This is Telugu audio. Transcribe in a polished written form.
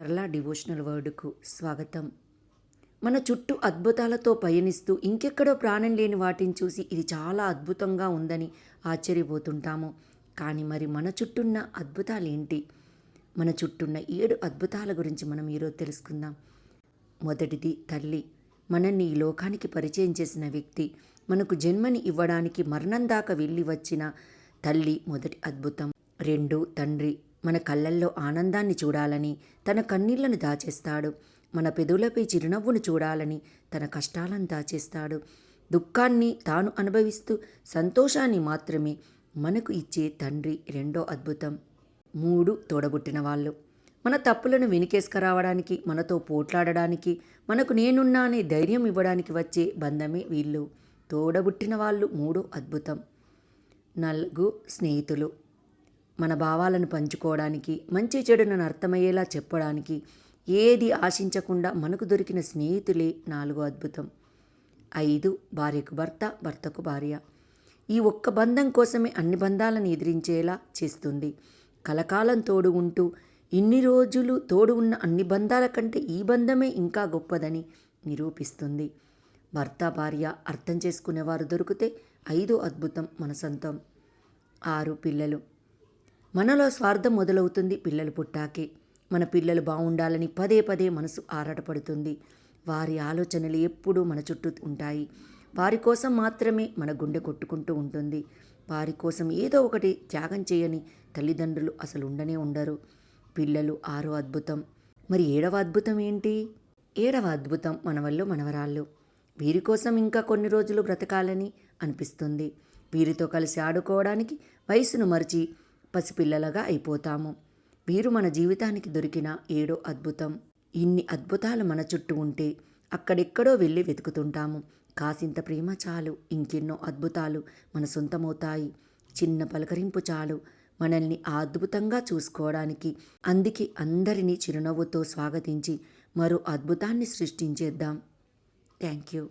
సరళ డివోషనల్ వర్డ్కు స్వాగతం. మన చుట్టూ అద్భుతాలతో పయనిస్తూ ఇంకెక్కడో ప్రాణం లేని వాటిని చూసి ఇది చాలా అద్భుతంగా ఉందని ఆశ్చర్యపోతుంటాము. కానీ మరి మన చుట్టూన్న అద్భుతాలేంటి? మన చుట్టూన్న 7 అద్భుతాల గురించి మనం ఈరోజు తెలుసుకుందాం. మొదటిది తల్లి. మనల్ని ఈ లోకానికి పరిచయం చేసిన వ్యక్తి, మనకు జన్మని ఇవ్వడానికి మరణం దాకా వెళ్ళి వచ్చిన తల్లి మొదటి అద్భుతం. 2 తండ్రి. మన కళ్ళల్లో ఆనందాన్ని చూడాలని తన కన్నీళ్లను దాచేస్తాడు. మన పెదవులపై చిరునవ్వును చూడాలని తన కష్టాలను దాచేస్తాడు. దుఃఖాన్ని తాను అనుభవిస్తూ సంతోషాన్ని మాత్రమే మనకు ఇచ్చే తండ్రి రెండో అద్భుతం. 3 తోడబుట్టిన వాళ్ళు. మన తప్పులను వెనుకేసుకురావడానికి, మనతో పోట్లాడడానికి, మనకు నేనున్నా అనే ధైర్యం ఇవ్వడానికి వచ్చే బంధమే వీళ్ళు. తోడబుట్టిన వాళ్ళు మూడో అద్భుతం. 4 స్నేహితులు. మన భావాలను పంచుకోవడానికి, మంచి చెడులను అర్థమయ్యేలా చెప్పడానికి, ఏది ఆశించకుండా మనకు దొరికిన స్నేహితులే 4 అద్భుతం. 5 భార్యకు భర్త, భర్తకు భార్య. ఈ ఒక్క బంధం కోసమే అన్ని బంధాలను ఎదిరించేలా చేస్తుంది. కలకాలం తోడు ఉంటూ ఇన్ని రోజులు తోడు ఉన్న అన్ని బంధాల కంటే ఈ బంధమే ఇంకా గొప్పదని నిరూపిస్తుంది. భర్త భార్య అర్థం చేసుకునేవారు దొరికితే 5వ అద్భుతం మన సొంతం. 6 పిల్లలు. మనలో స్వార్థం మొదలవుతుంది పిల్లలు పుట్టాకే. మన పిల్లలు బాగుండాలని పదే పదే మనసు ఆరాటపడుతుంది. వారి ఆలోచనలు ఎప్పుడూ మన చుట్టూ ఉంటాయి. వారి కోసం మాత్రమే మన గుండె కొట్టుకుంటూ ఉంటుంది. వారి కోసం ఏదో ఒకటి త్యాగం చేయని తల్లిదండ్రులు అసలు ఉండనే ఉండరు. పిల్లలు 6వ అద్భుతం. మరి 7వ అద్భుతం ఏంటి? 7వ అద్భుతం మనవళ్ళు మనవరాళ్ళు. వీరి కోసం ఇంకా కొన్ని రోజులు బ్రతకాలని అనిపిస్తుంది. వీరితో కలిసి ఆడుకోవడానికి వయసును మరిచి పసిపిల్లలుగా అయిపోతాము. వీరు మన జీవితానికి దొరికిన 7వ అద్భుతం. ఇన్ని అద్భుతాలు మన చుట్టూ ఉంటే అక్కడెక్కడో వెళ్ళి వెతుకుతుంటాము. కాసింత ప్రేమ చాలు, ఇంకెన్నో అద్భుతాలు మన సొంతమవుతాయి. చిన్న పలకరింపు చాలు మనల్ని ఆ అద్భుతంగా చూసుకోవడానికి. అందుకే అందరినీ చిరునవ్వుతో స్వాగతించి మరో అద్భుతాన్ని సృష్టించేద్దాం. Thank you.